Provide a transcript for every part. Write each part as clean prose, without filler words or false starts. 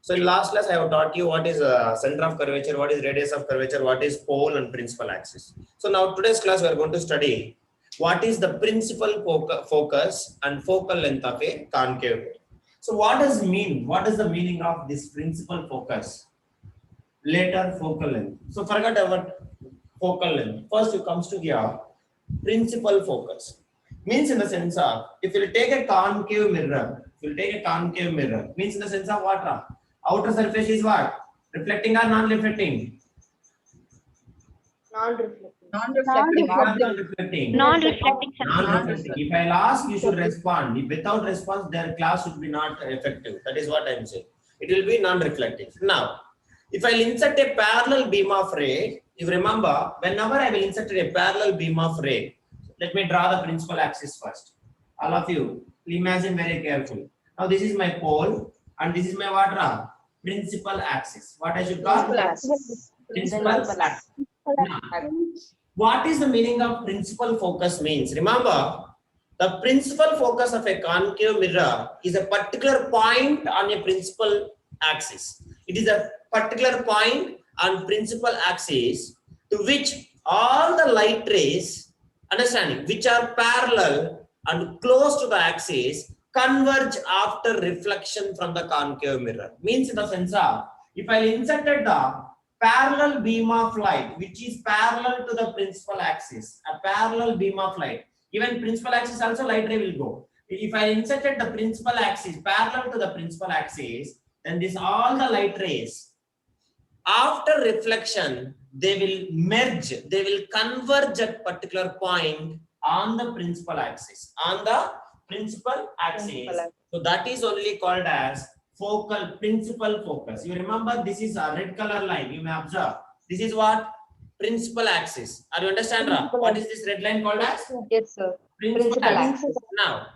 So in last class, I have taught you what is center of curvature, what is radius of curvature, what is pole and principal axis. So now today's class, we are going to study what is the principal focus and focal length of a concave mirror. So what does mean? What is the meaning of this principal focus? Later focal length. So forget about focal length. First, it comes to here. Principal focus means in the sense of if you take a concave mirror, means in the sense of what? Outer surface is what? Reflecting or non-reflecting? Non-reflecting. Non-reflecting. Non-reflecting. Non-reflecting. If I ask, you should respond. If without response, their class should be not effective. That is what I am saying. It will be non-reflecting. Now, if I insert a parallel beam of ray, if you remember, whenever I will insert a parallel beam of ray, let me draw the principal axis first. All of you, imagine very carefully. Now this is my pole and this is my what? Principal axis. What I should call? Principal axis. Now, what is the meaning of principal focus means? Remember, the principal focus of a concave mirror is a particular point on a principal axis. It is a particular point on principal axis to which all the light rays, understanding, which are parallel and close to the axis, converge after reflection from the concave mirror. Means in the sense of, if I inserted the parallel beam of light, which is parallel to the principal axis, a parallel beam of light, even principal axis also light ray will go. If I inserted the principal axis parallel to the principal axis, then this all the light rays, after reflection, they will merge, they will converge at particular point on the principal axis, So that is only called as principal focus. You remember this is a red color line, you may observe. This is what? Principal axis. Are you understand? What is this red line called as? Yes, sir. Principal axis. Now,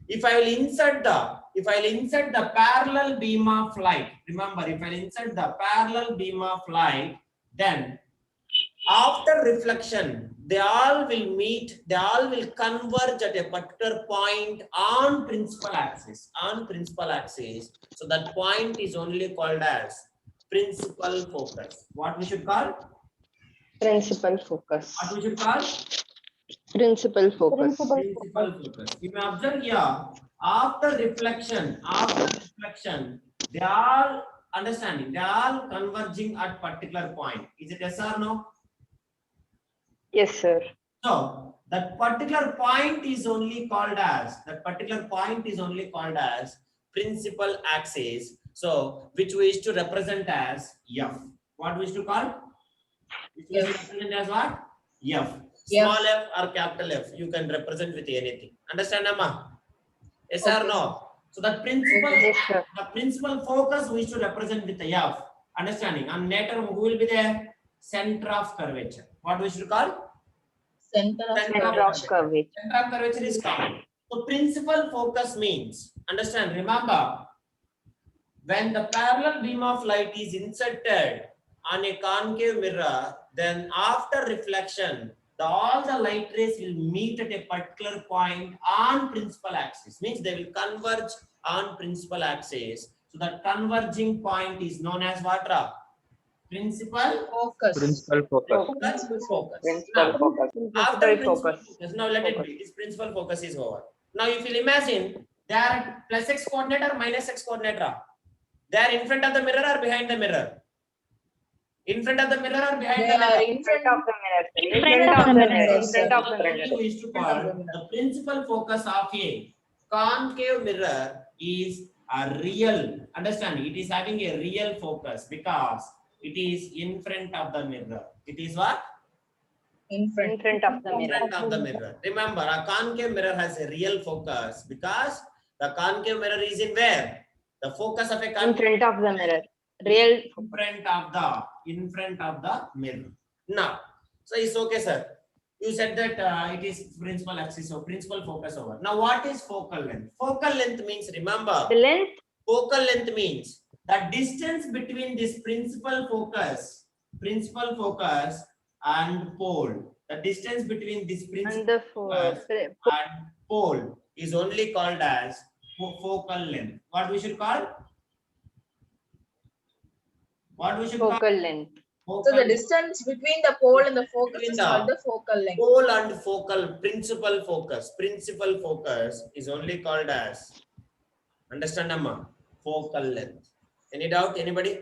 if I will insert the parallel beam of light, remember, if I insert the parallel beam of light, then after reflection, they all will meet, they all will converge at a particular point on principal axis. So that point is only called as principal focus. What we should call? Principal focus. What we should call? Principal focus. Principal focus. You may observe here, after reflection, they are understanding, they are converging at particular point. Is it yes or no? Yes, sir. So that particular point is only called as principal axis. So which we used to represent as F. What we used to call? Which we used to represent as what? F. Small f or capital F, you can represent with anything. Understand, Amma? Yes or no? So the principal focus we should represent with the F. Understanding? And later who will be the center of curvature? What we should call? Center of curvature. Center of curvature is common. So principal focus means, understand, remember, when the parallel beam of light is inserted on a concave mirror, then after reflection, all the light rays will meet at a particular point on principal axis. Means they will converge on principal axis. So the converging point is known as what? Principal focus. After principal focus, now let it be. This principal focus is over. Now if you imagine, they are at plus x coordinate or minus x coordinate. They are in front of the mirror or behind the mirror? In front of the mirror or behind the mirror? In front of the mirror. We used to call the principal focus of a concave mirror is a real. Understand? It is having a real focus because it is in front of the mirror. It is what? In front of the mirror. Remember, a concave mirror has a real focus because the concave mirror is in where? The focus of a concave in front of the mirror. Real in front of the mirror. Now, so it's okay, sir. You said that it is principal axis, so principal focus over. Now, what is focal length? Focal length means, remember, The length. focal length means the distance between this principal focus and pole. The distance between this principal focus and pole is only called as focal length. What we should call? What we should call? Focal length. So Focal the distance between the pole and the focus Between is the called the focal length. pole and focal, principal focus. Principal focus is only called as, understand Amma? Focal length. Any doubt, anybody?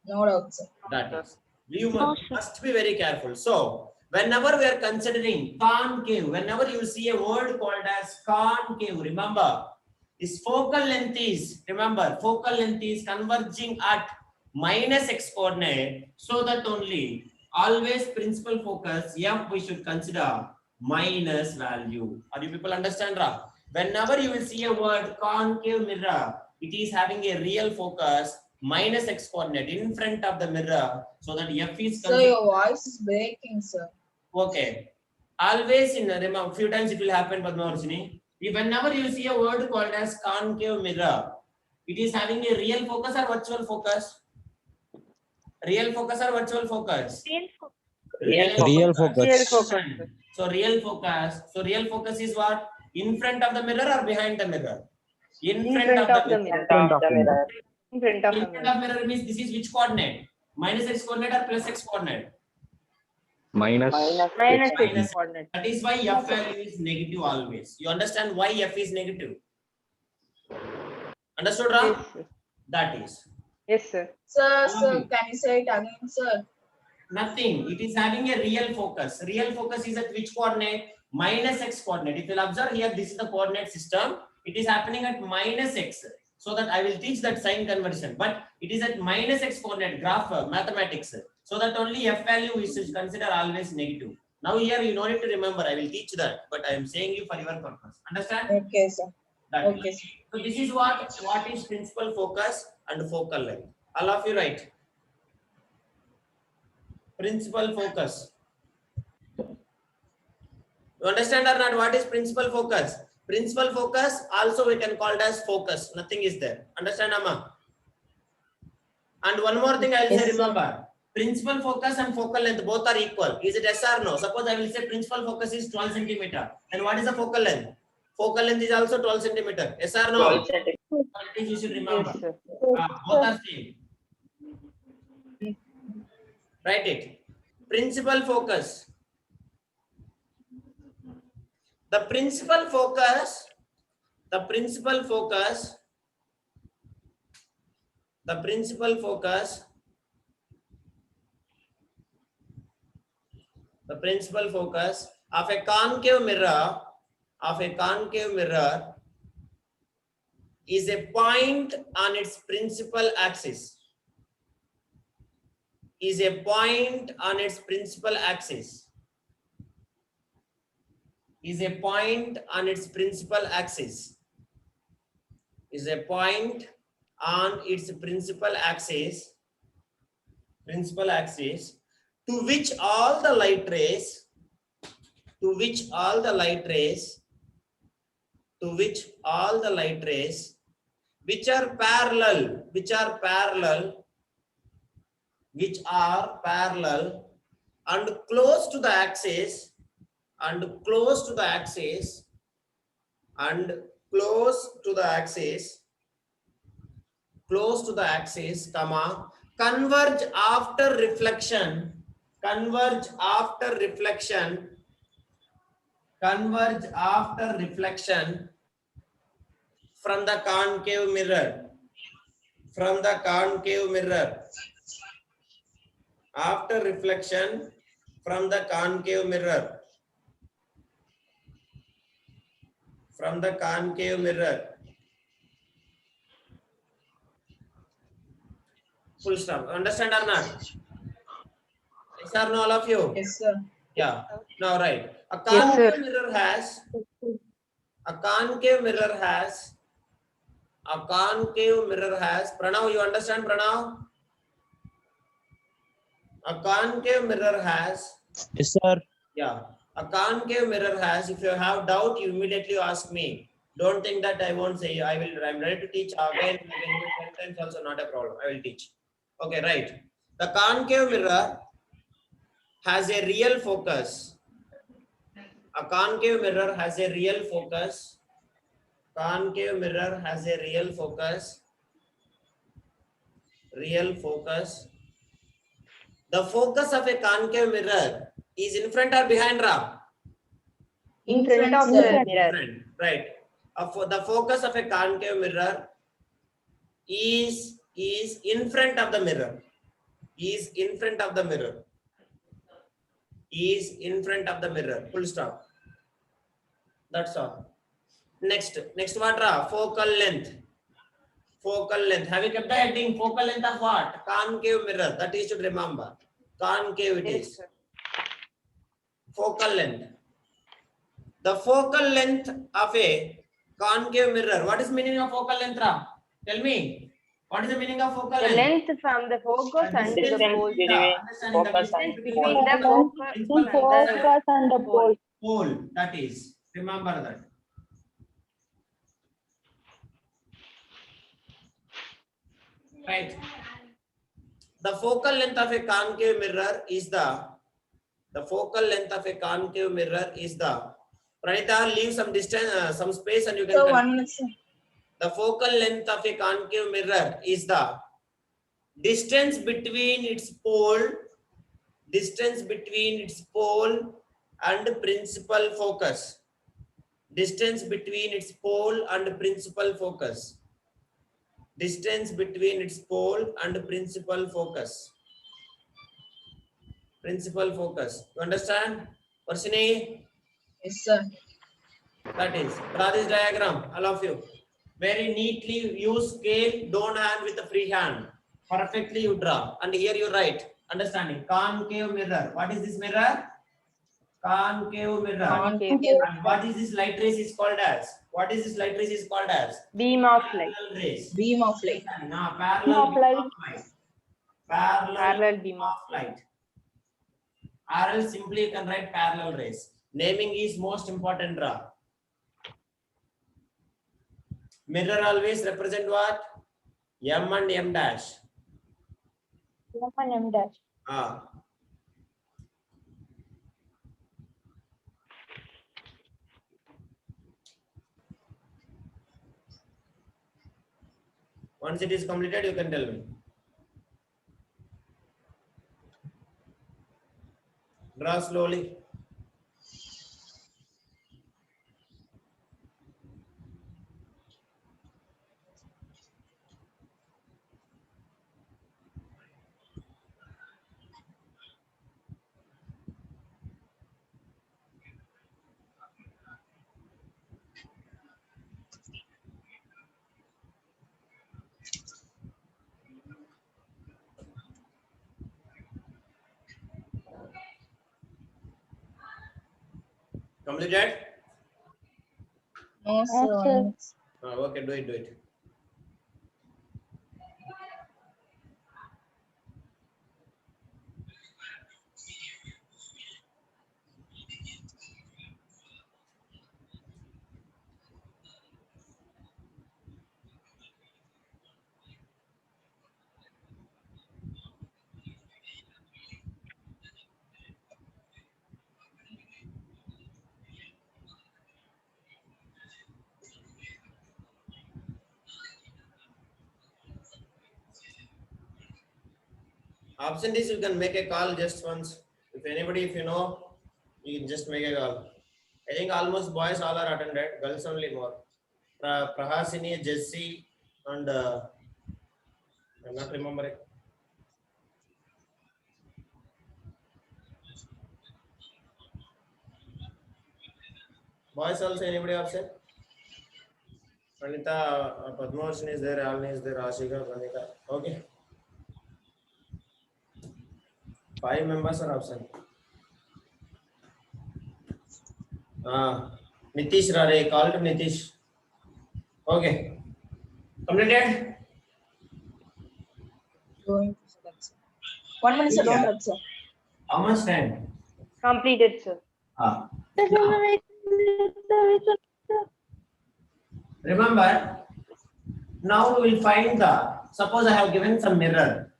No doubt, sir. That is. You must be very careful. So, whenever we are considering concave, whenever you see a word called as concave, remember, this focal length is, remember, focal length is converging at minus x coordinate, so that only always principal focus f we should consider minus value. Are you people understand, Ra? Whenever you will see a word concave mirror, it is having a real focus minus x coordinate in front of the mirror, so that f is So your voice is breaking, sir. okay. Always in remember, few times it will happen, Padmavarshini. Whenever you see a word called as concave mirror, it is having a real focus or virtual focus? Real focus or virtual focus? Real focus. Real focus. So real focus. So real focus is what? In front of the mirror or behind the mirror? In front of the mirror. In front of the In front mirror. of mirror means this is which coordinate? Minus x coordinate or plus x coordinate? Minus Minus Minus. x coordinate. That is why f value is negative always. You understand why f is negative? Understood, Ram? Yes, sir. That is Yes, sir. Sir, can you say it again, sir? nothing. It is having a real focus. Real focus is at which coordinate? Minus x coordinate. If you'll observe here, this is the coordinate system. It is happening at minus x. So that I will teach that sign conversion. But it is at minus x coordinate graph mathematics. So that only f value we should consider always negative. Now here you don't need to remember. I will teach that. But I am saying you for your purpose. Understand? Okay, sir. That Okay, is. sir. So this is what is principal focus and focal length. All of you write. Principal focus. You understand or not what is principal focus? Principal focus also we can call it as focus. Nothing is there. Understand, Amma? And one more thing I will Yes, say, sir. remember. Principal focus and focal length both are equal. Is it yes or no? Suppose I will say principal focus is 12 centimeter. Then what is the focal length? Focal length is also 12 centimeter. Yes or no? You should remember. Yes, sir. Both are same. Write it. Principal focus. The principal focus of a concave mirror is a point on its principal axis. Is a point on its principal axis. Is a point on its principal axis. Is a point on its principal axis. Principal axis to which all the light rays. To which all the light rays. To which all the light rays. Which are parallel. Which are parallel. Which are parallel and close to the axis, and close to the axis, and close to the axis, close to the axis, comma, converge after reflection, converge after reflection, converge after reflection from the concave mirror, from the concave mirror. After reflection from the concave mirror. From the concave mirror. Full stop. Understand or not? Yes or no, all of you? Yes, sir. Yeah. Now right. A Yes, sir. concave mirror has. A concave mirror has. A concave mirror has. Pranav, you understand, Pranav? A concave mirror has. Yes, sir. Yeah, a concave mirror has. If you have doubt, you immediately ask me. Don't think that I won't say. I will. I'm ready to teach again. Sometimes also not a problem. I will teach. Okay, right. The concave mirror has a real focus. A concave mirror has a real focus. Concave mirror has a real focus Real focus. The focus of a concave mirror is in front or behind, Ram? In front of sir. the mirror. Front, right. The focus of a concave mirror is in front of the mirror. Is in front of the mirror. Is in front of the mirror. Full stop. That's all. Next what, Ra? Focal length. Focal length. Have you kept the heading? Focal length of what? Concave mirror. That you should remember. Concave it Yes, is. sir. Focal length. The focal length of a concave mirror. What is meaning of focal length, Ram? Tell me. What is the meaning of focal The length? length from the focus and to the pole. Understanding the Distance distance between the focus and the Focus and the pole. pole. That is. Remember that. Right. The focal length of a concave mirror is the focal length of a concave mirror is the Pranita, leave some distance, some space, and you can. So continue. 1 minute, sir. The focal length of a concave mirror is the distance between its pole and principal focus. Distance between its pole and principal focus. Distance between its pole and principal focus. Principal focus. You understand? Varsini? Yes, sir. That is. Draw this diagram, all of you. Very neatly use scale, don't hand with a free hand. Perfectly you draw. And here you write. Understanding. Concave mirror. What is this mirror? Concave mirror. Concave. And what is this light rays is called as? What is this light rays is called as? Beam of light. Parallel rays. Beam of light. No, parallel Beam of beam light. of light. Parallel Beam of light. Or else simply you can write parallel rays. Naming is most important, Draw. Mirror always represent what? M and M dash. M and M dash. Ah. Once it is completed, you can tell me. Draw slowly. Completed? No, sir. Yes, sir. 1 minute. Okay, do it. Absentees, you can make a call just once. If anybody, if you know, you can just make a call. I think almost boys all are attended, girls only more. Prahasini, Jessie, and I'm not remembering. Boys also, anybody absent? Pranita, Padmavashini is there, Alni is there, Ashika, Pranita. Okay. 5 members are absent. Nitish Rare, call to Nitish. Okay. Completed? Going to select, sir. 1 minute, sir. Don't touch, sir. How much time? Completed, sir. Remember, now we will find suppose I have given some mirror.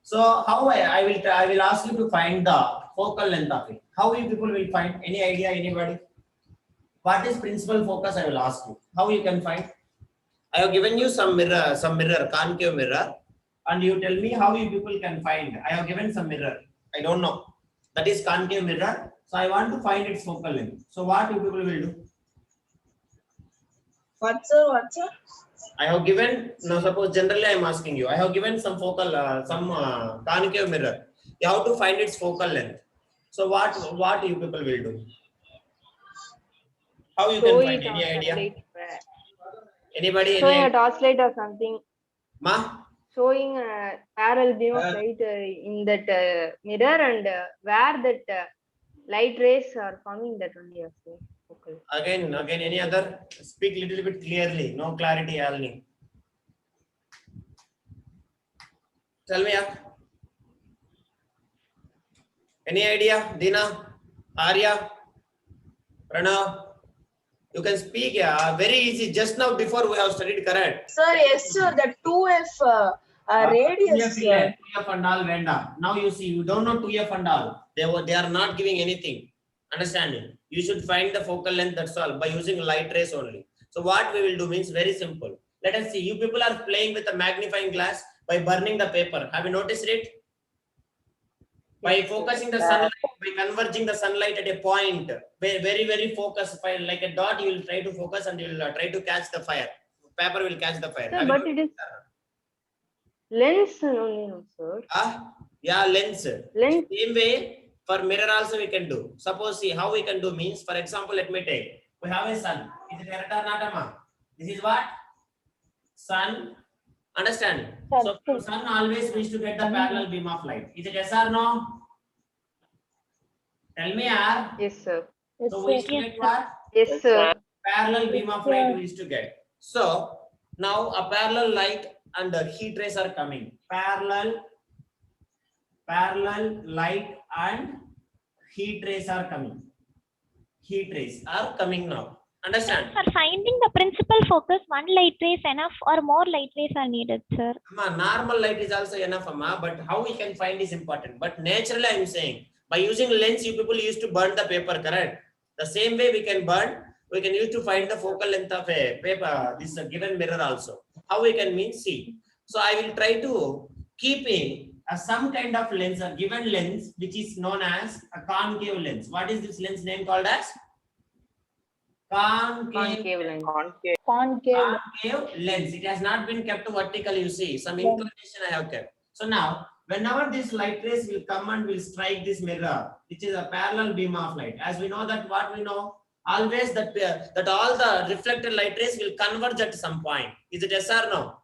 So how I will ask you to find the focal length of it. How you people will find? Any idea, anybody? What is principal focus? I will ask you. How you can find? I have given you some mirror, concave mirror, and you tell me how you people can find. I have given some mirror. I don't know. That is concave mirror. So I want to find its focal length. So what you people will do? What, sir? What, sir? I have given, now suppose generally I am asking you, I have given some focal, concave mirror. You have to find its focal length. So what you people will do? How you Show can find? it on Any idea? sunlight. Anybody? Showing Any a idea? torchlight or something. Ma? Showing a parallel beam of light in that mirror, and where that light rays are coming, that only. Okay. Again, any other? Speak little bit clearly. No clarity, Alni. Tell me, any idea? Dina, Arya, Pranav? You can speak, yeah. Very easy. Just now, before we have studied correct. Sir, yes, sir. The 2F radius, 2F sir. and all Venda. Now you see, you don't know 2F and all. They are not giving anything. Understanding? You should find the focal length, that's all, by using light rays only. So what we will do means very simple. Let us see. You people are playing with a magnifying glass by burning the paper. Have you noticed it? By focusing the sunlight, by converging the sunlight at a point, very focused, like a dot, you will try to focus and you will try to catch the fire. Paper will catch the fire. Sir, but it is lens only, no, sir. Yeah, lens. Lens. Same way, for mirror also we can do. Suppose, see how we can do means, for example, let me take. We have a sun. Is it correct or not, Amma? This is what? Sun. Understand? So from sun always needs to get the parallel beam of light. Is it yes or no? Tell me, R. Yes, sir. So we used to get what? Yes, sir. Parallel beam of light we used to get. So now a parallel light and the heat rays are coming. Parallel light and heat rays are coming. Heat rays are coming now. Understand? For finding the principal focus, one light ray is enough or more light rays are needed, sir? Amma, normal light is also enough, Amma, but how we can find is important. But naturally, I am saying, by using lens, you people used to burn the paper, correct? The same way we can burn, we can use to find the focal length of a paper, this given mirror also. How we can mean, see. So I will try to keep some kind of lens, a given lens, which is known as a concave lens. What is this lens name called as? Concave lens. Concave. Lens. It has not been kept vertical, you see. Some inclination I have kept. So now, whenever this light rays will come and will strike this mirror, which is a parallel beam of light. As we know that what we know, always that all the reflected light rays will converge at some point. Is it yes or no?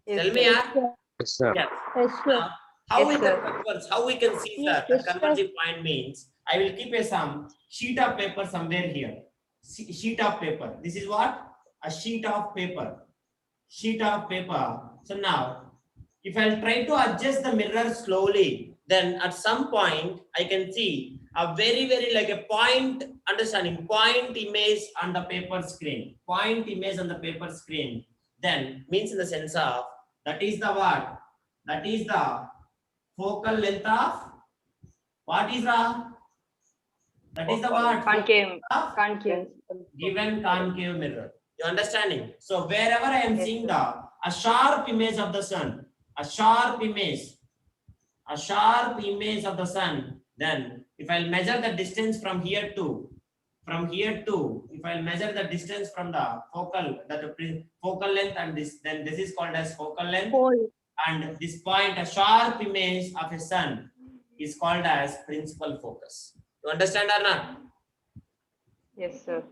Yes, Tell me, sir. yeah. Yes, sir. Yes. Yes, sir. How Yes, we can sir. converge? How we can see Yes, the yes, sir. converging point means I will keep some sheet of paper somewhere here. Sheet of paper. This is what? A sheet of paper. Sheet of paper. So now, if I try to adjust the mirror slowly, then at some point I can see a very like a point, understanding, point image on the paper screen. Point image on the paper screen. Then means in the sense of that is the what? That is the focal length of what is the? That is the what? Concave. Of Concave. given concave mirror. You understanding? So wherever I am seeing a sharp image of the sun, a sharp image of the sun, then if I'll measure the distance from here to, if I'll measure the distance from the focal length, and then this is called as focal length, Pole. and this point, a sharp image of a sun, is called as principal focus. You understand or not? Yes, sir.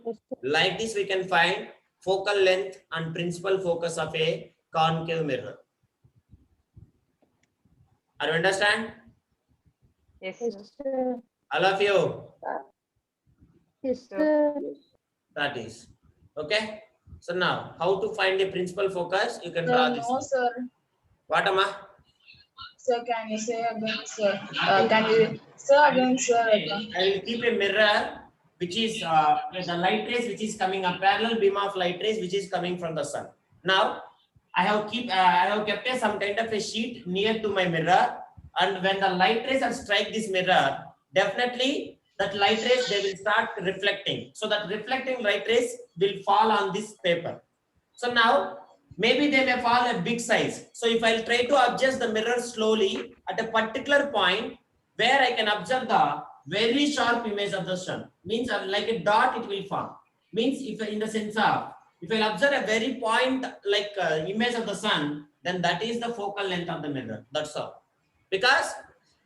Like this, we can find focal length and principal focus of a concave mirror. Are you understand? Yes, Yes, sir. sir. All of you? Yes, sir. That is. Okay? So now, how to find a principal focus? You can draw this. No, sir. What, Amma? Sir, can you say again, sir? Can you say again, sir? I will keep a mirror which is the light rays which is coming, a parallel beam of light rays which is coming from the sun. Now, I have kept some kind of a sheet near to my mirror, and when the light rays are strike this mirror, definitely that light rays, they will start reflecting. So that reflecting light rays will fall on this paper. So now maybe they may fall a big size. So if I'll try to adjust the mirror slowly at a particular point where I can observe the very sharp image of the sun, means like a dot it will form. Means if in the sense of, if I'll observe a very point like image of the sun, then that is the focal length of the mirror. That's all. Because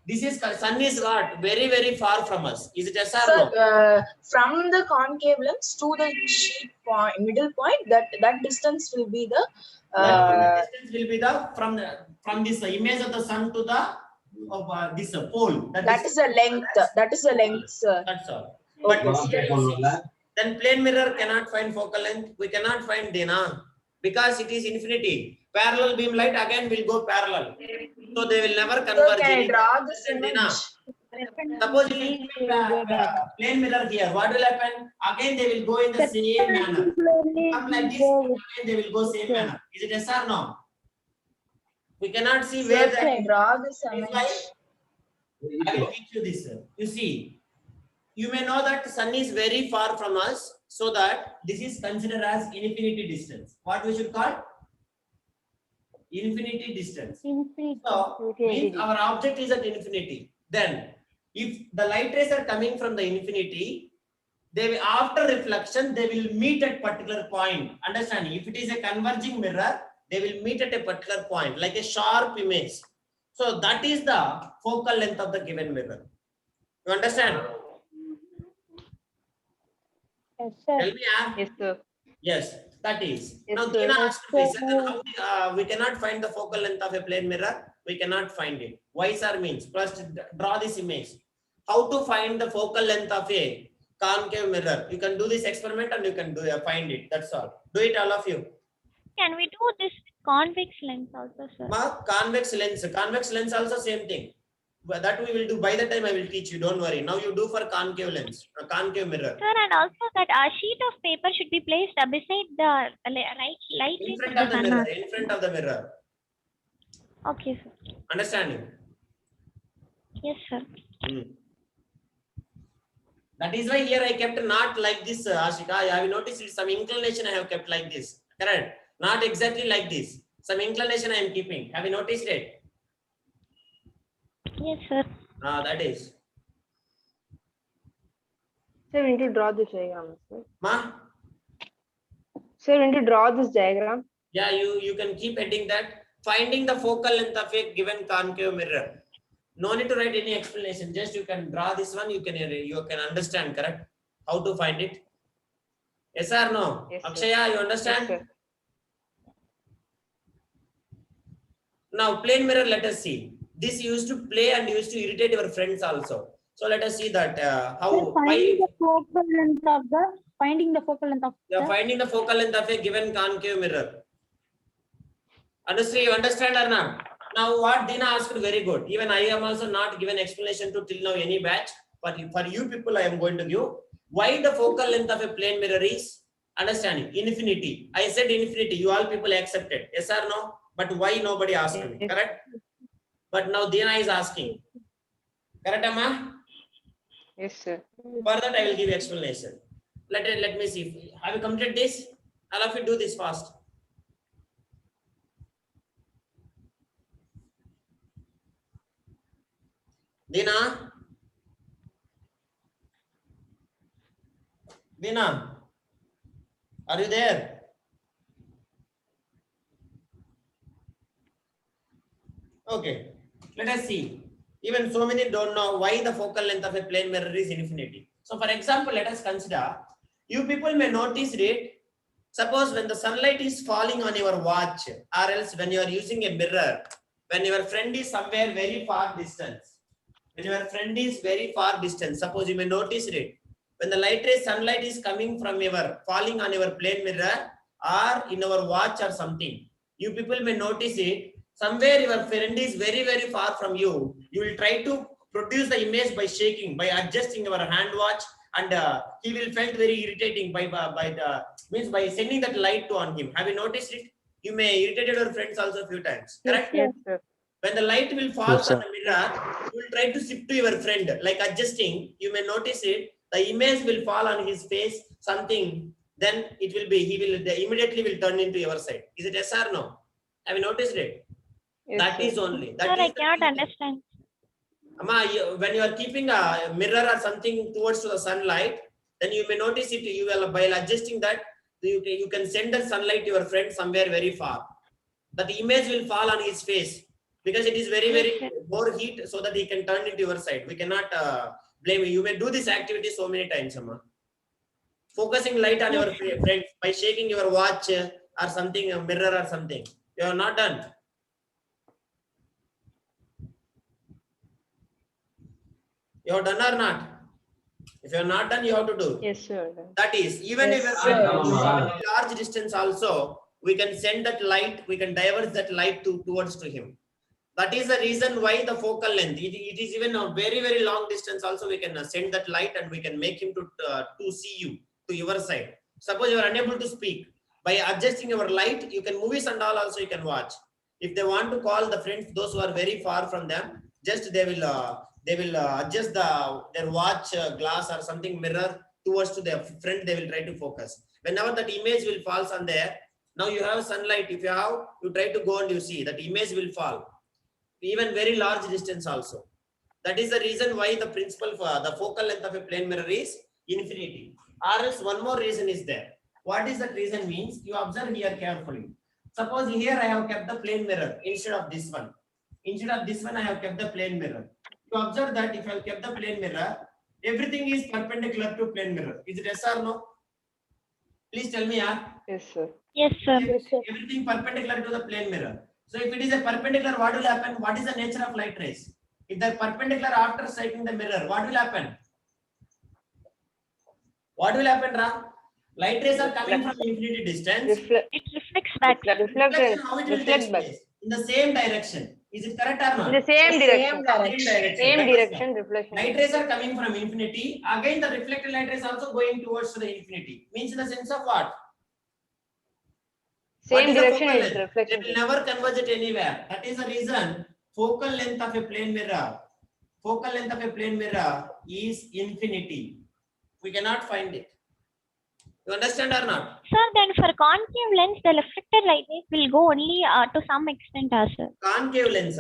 this is sun is what very far from us. Is it yes or no? Sir, from the concave lens to the sheet point, middle point, that distance will be the That distance will be the from this image of the sun to the this pole. that is the length. That is the length, sir. That's all. Okay. But here you see, then plane mirror cannot find focal length. We cannot find Dina because it is infinity. Parallel beam light again will go parallel, so they will never Sir, converge. can I draw this Listen, Dina. image? Suppose if you put plane mirror here, what will happen? Again they will go in the same manner. Come like this, again they will go same manner. Is it yes or no? We cannot see where Sir, can I that. draw this Is image? why I will teach you this. You see, you may know that sun is very far from us, so that this is considered as infinity distance. What we should call? Infinity distance. So means our object is at infinity. Then, if the light rays are coming from the infinity, they will, after reflection they will meet at particular point. Understand? If it is a converging mirror, they will meet at a particular point, like a sharp image. So that is the focal length of the given mirror. You understand? Yes, sir. Tell me, Yes, sir. yes, that is. Yes, Now, sir. Dina asked me, Yes, sir, then how we cannot find the focal length of a plane mirror. We cannot find it. Why, sir? Means first draw this image. How to find the focal length of a concave mirror? You can do this experiment and you can do find it. That's all. Do it, all of you. Can we do this with convex lens also, sir? Convex lens. Convex lens also same thing. But that we will do. By the time I will teach you. Don't worry. Now you do for concave lens, a concave mirror. Sir, and also that a sheet of paper should be placed beside the light In rays front of of the the sun. mirror. In front of the mirror. Okay, sir. Understanding? Yes, sir. That is why here I kept not like this, Ashika. Have you noticed some inclination I have kept like this? Correct. Not exactly like this. Some inclination I am keeping. Have you noticed it? Yes, sir. That is. Sir, we need to draw this diagram, sir. Ma? Sir, we need to draw this diagram. Yeah, you can keep adding that. Finding the focal length of a given concave mirror. No need to write any explanation. Just you can draw this one. You can understand, correct? How to find it? Yes or no? Yes, sir. Akshaya, you understand? Yes, sir. Now, plane mirror, let us see. This used to play and used to irritate your friends also. So let us see that how Finding the focal length of the finding the focal length of you are the finding the focal length of a given concave mirror. Understand? You understand or not? Now, what Dina asked, very good. Even I am also not given explanation to till now any batch, but for you people, I am going to give why the focal length of a plane mirror is understanding infinity. I said infinity. You all people accepted. Yes or no? But why nobody asked me? Yes. Correct? But now Dina is asking. Correct, Amma? Yes, sir. For that, I will give you explanation. Let me see. Have you completed this? All of you do this fast. Dina? Dina? Are you there? Okay. Let us see. Even so many don't know why the focal length of a plane mirror is infinity. So for example, let us consider, you people may notice it. Suppose when the sunlight is falling on your watch, or else when you are using a mirror, when your friend is somewhere very far distance, when your friend is very far distance, suppose you may notice it. When the light ray sunlight is coming from your, falling on your plane mirror or in our watch or something, you people may notice it. Somewhere your friend is very, very far from you. You will try to produce the image by shaking, by adjusting your hand watch, and he will felt very irritating by sending that light to on him. Have you noticed it? You may irritate your friends also a few times. Correct? Yes, sir. When the light will fall Yes, on sir. the mirror, you will try to shift to your friend, like adjusting. You may notice it. The image will fall on his face, something then it will be, they immediately will turn into your side. Is it yes or no? Have you noticed it? Yes, That sir. is only. That Sir, is I the cannot reason. understand. Amma, when you are keeping a mirror or something towards to the sunlight, then you may notice it. You will, by adjusting that, you can send the sunlight to your friend somewhere very far. But the image will fall on his face because it is very, very Yes, more heat, so that he can turn it to your side. We cannot blame you. You may do this activity so many times, Amma. Focusing light on your friend by shaking your watch or something, a mirror or something. You are not done. You have done or not? If you are not done, you have to do. Yes, sir. That is, even if Yes, you are sir. from a large distance also, we can send that light, we can divert that light towards to him. That is the reason why the focal length, it is even a very, very long distance also, we can send that light and we can make him to see you, to your side. Suppose you are unable to speak, by adjusting your light, you can movies and all also you can watch. If they want to call the friends, those who are very far from them, just they will adjust their watch glass or something mirror towards to their friend, they will try to focus. Whenever that image will falls on there, now you have sunlight, if you have, you try to go and you see, that image will fall. Even very large distance also. That is the reason why the principle for the focal length of a plane mirror is infinity. Or else one more reason is there. What is that reason means? You observe here carefully. Suppose here I have kept the plane mirror instead of this one. Instead of this one, I have kept the plane mirror. You observe that if I have kept the plane mirror, everything is perpendicular to plane mirror. Is it yes or no? Please tell me, Yes, sir. Yes, sir. everything perpendicular to the plane mirror. So if it is a perpendicular, what will happen? What is the nature of light rays? If they are perpendicular after striking the mirror, what will happen? What will happen, Ra? Light rays are coming from infinity distance. It reflects back. Reflection, how it will take Reflect back. place? In the same direction. Is it correct or In not? the same direction. Same That is, direction, reflection. light rays are coming from infinity. Again, the reflected light rays also going towards the infinity. Means in the sense of what? What Same is the direction focal is length? reflection. They will never converge it anywhere. That is the reason focal length of a plane mirror. Focal length of a plane mirror is infinity. We cannot find it. You understand or not? Sir, then for concave lens, the reflected light rays will go only to some extent, sir. Concave lens.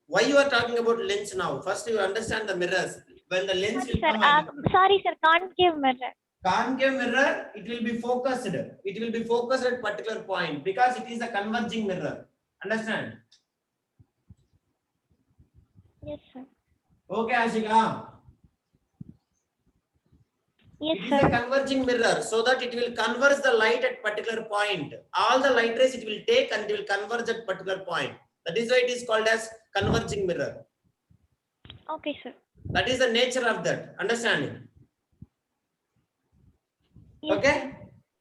Why you are talking about lens now? First you understand the mirrors. When the lens Sorry, will sir. come, Sorry, sir. Concave mirror. concave mirror, it will be focused. It will be focused at particular point because it is a converging mirror. Understand? Yes, sir. Okay, Ashika. Yes, It is a sir. converging mirror, so that it will converge the light at particular point. All the light rays it will take and it will converge at particular point. That is why it is called as converging mirror. Okay, sir. That is the nature of that. Understanding? Yes, Okay. sir.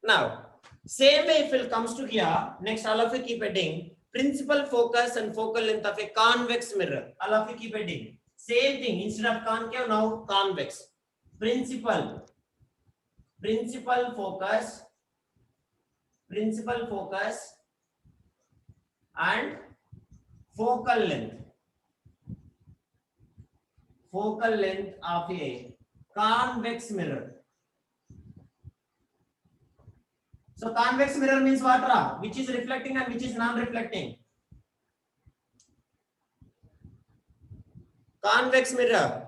Now, same way if it comes to here, next all of you keep heading principal focus and focal length of a convex mirror. All of you keep heading. Same thing, instead of concave, now convex. Principal focus and focal length of a convex mirror. So convex mirror means what, Ra? Which is reflecting and which is non-reflecting? Convex mirror,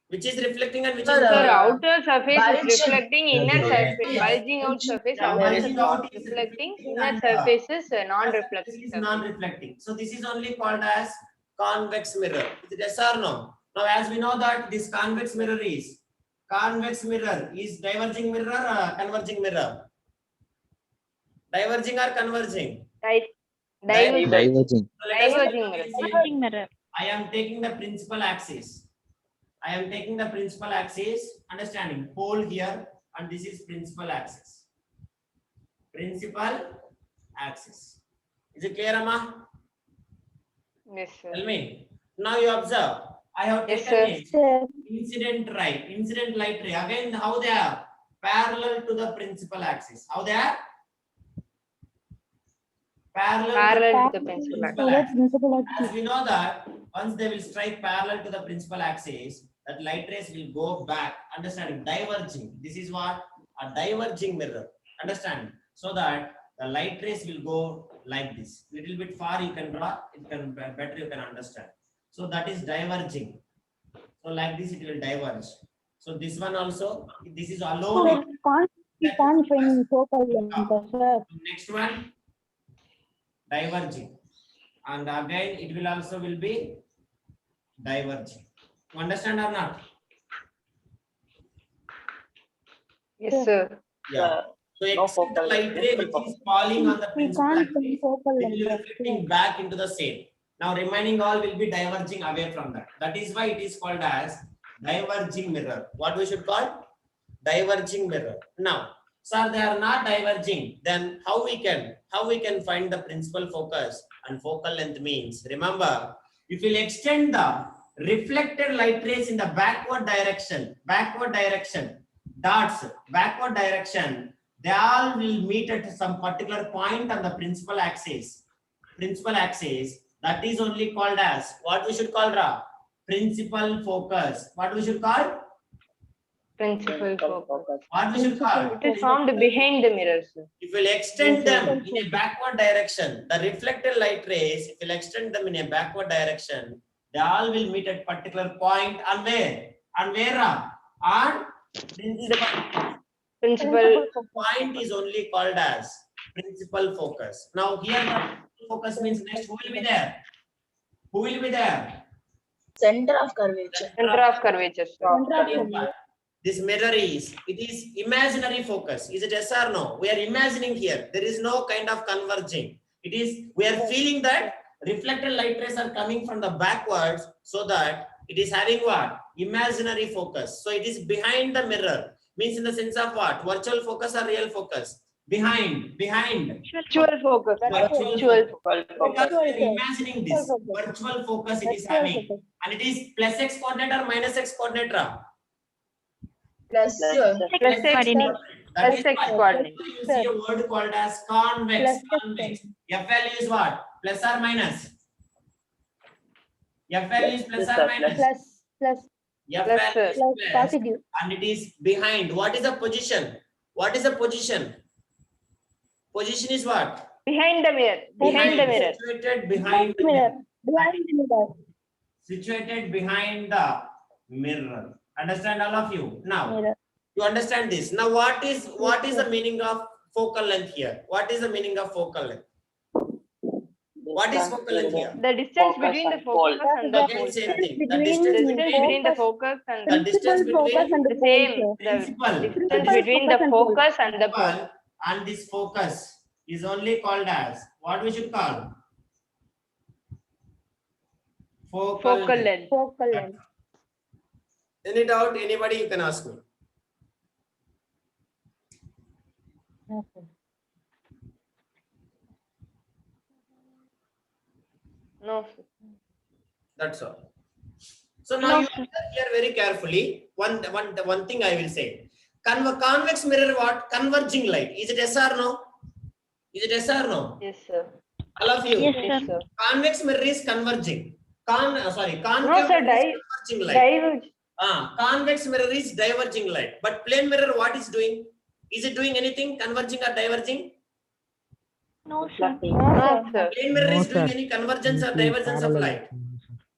which is reflecting and which is Sir, Sir, non-reflecting? outer surface is bulging. reflecting, inner surface, bulging out surface, Yeah, outer bulging out surface is reflecting, reflecting inner and, surface is This non-reflecting. is surface. non-reflecting. So this is only called as convex mirror. Is it yes or no? Now as we know that this convex mirror is diverging mirror or converging mirror? Diverging or converging? Diverging. Diverging. So let us Diverging mirror. Diverging mirror. I am taking the principal axis. Understanding pole here, and this is principal axis. Is it clear, Amma? Yes, sir. Tell me. Now you observe. I have Yes, taken sir. a incident light ray. Again, how they are parallel to the principal axis. How they are Parallel to the principal axis. Principal As we know that once they will strike parallel to the principal axis, that light rays will go back. Understanding? Diverging. This is what? A diverging mirror. Understand? So that the light rays will go like this. Little bit far you can draw, it can better you can understand. So that is diverging. So like this it will diverge. So this one also, this is alone. We can't find focal length, sir. Next one, diverging. And again it will also will be diverging. You understand or not? Yes, sir. Yeah. So except the light ray which is falling on the We principal can't find axis, focal it will be length. reflecting back into the same. Now remaining all will be diverging away from that. That is why it is called as diverging mirror. What we should call? Diverging mirror. Now, sir, they are not diverging. Then how we can find the principal focus and focal length means? Remember, if you extend the reflected light rays in the backward direction, dots, backward direction, they all will meet at some particular point on the principal axis. That is only called as what we should call principal focus. What we should call? Principal focus. What we should call? It is found behind the mirror, sir. If we'll extend them in a backward direction, the reflected light rays, if we'll extend them in a backward direction, they all will meet at particular point on where? On where? On Principal point is only called as principal focus. Now here the focus means next who will be there? Who will be there? Center of curvature. center of curvature, sir. This mirror is, it is imaginary focus. Is it yes or no? We are imagining here. There is no kind of converging. It is, we are feeling that reflected light rays are coming from the backwards, so that it is having what? Imaginary focus. So it is behind the mirror. Means in the sense of what? Virtual focus or real focus? Behind. Virtual focus. Virtual Virtual Because we are imagining this virtual focus it is having. And it is plus x coordinate or minus x coordinate? Plus, Plus x coordinate. That Plus is x why coordinate. you see a word called as convex. FL is what? Plus or minus? FL is plus or minus? Plus FL is plus. positive. And it is behind. What is the position? What is the position? Position is what? Behind the mirror. Behind the mirror. Situated behind the mirror. Behind the mirror. Situated behind the mirror. Understand all of you? Now, Mirror. you understand this. Now, what is the meaning of focal length here? What is the meaning of focal length? What is focal length here? The distance between the focus and the Again, pole. same thing. The The distance distance between between the focus and the the distance between and the same. The principal distance between the focus and the pole. and this focus is only called as what we should call focal Focal length. Focal length. Any doubt? Anybody you can ask me. Okay. No, sir. That's all. So now you observe here very carefully. One thing I will say. Convex mirror what? Converging light. Is it yes or no? Is it yes or no? Yes, sir. All of you. Yes, Yes, sir. sir. Convex mirror is converging. No, Concave sir. mirror is converging light. Diverge. Convex mirror is diverging light. But plane mirror what is doing? Is it doing anything? Converging or diverging? No, sir. No, sir. Plane mirror No, is doing sir. any convergence or divergence of light?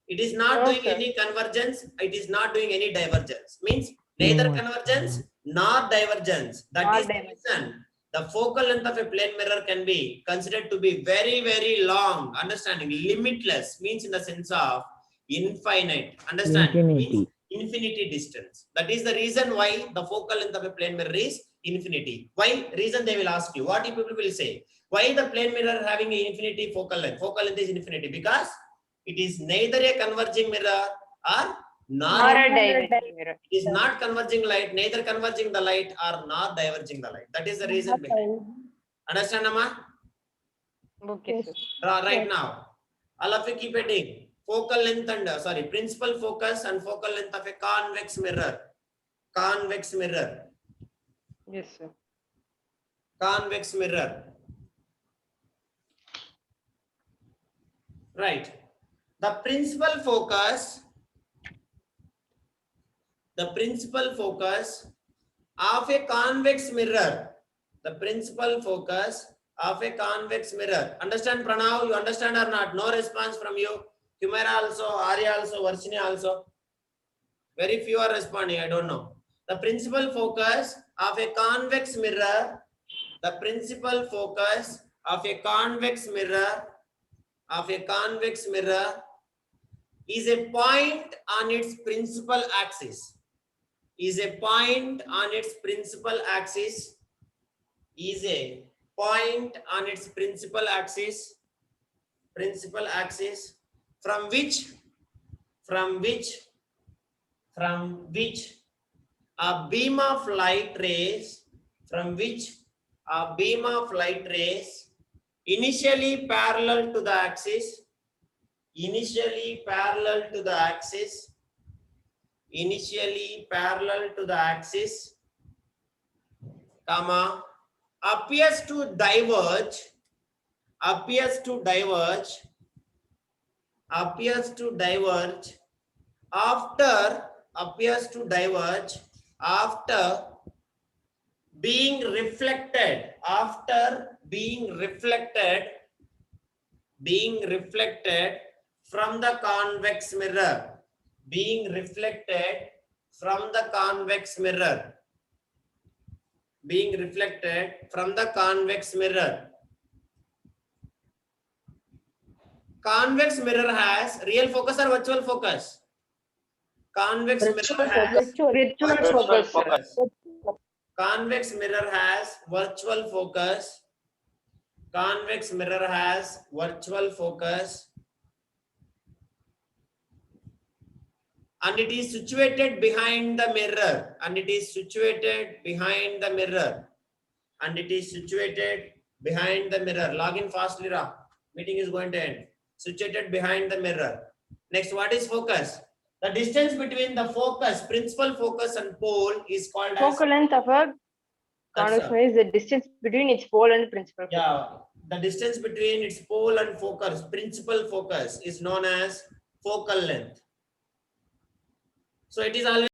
It is not No, doing sir. any convergence. It is not doing any divergence. Means neither No. convergence nor divergence. That Nor is the divergence. reason the focal length of a plane mirror can be considered to be very, very long. Understanding? Limitless means in the sense of infinite. Understand? Means infinity distance. That is the reason why the focal length of a plane mirror is infinity. Why? Reason they will ask you. What people will say? Why the plane mirror having an infinity focal length? Focal length is infinity because it is neither a converging mirror or Nor not. a diverging mirror. It is not converging light, neither converging the light or not diverging the light. That is the reason behind. Understand, Amma? Okay, sir. Right now, all of you keep it. Focal length and principal focus and focal length of a convex mirror. Convex mirror. Yes, sir. Convex mirror. Right. The principal focus of a convex mirror The principal focus of a convex mirror. Understand, Pranav? You understand or not? No response from you. Humera also, Arya also, Varshini also. Very few are responding. I don't know. The principal focus of a convex mirror. The principal focus of a convex mirror is a point on its principal axis. Is a point on its principal axis. Is a point on its principal axis. Principal axis from which a beam of light rays initially parallel to the axis comma appears to diverge after being reflected from the convex mirror. Convex mirror has real focus or virtual focus? Convex mirror has Virtual focus. Convex mirror has virtual focus. And it is situated behind the mirror. Log in fast, Lira. Meeting is going to end. Situated behind the mirror. Next, what is focus? The distance between the focus, principal focus and pole is called as Focal length of a convex mirror is the distance between its pole and principal focus. yeah, the distance between its pole and focus, principal focus, is known as focal length. So it is always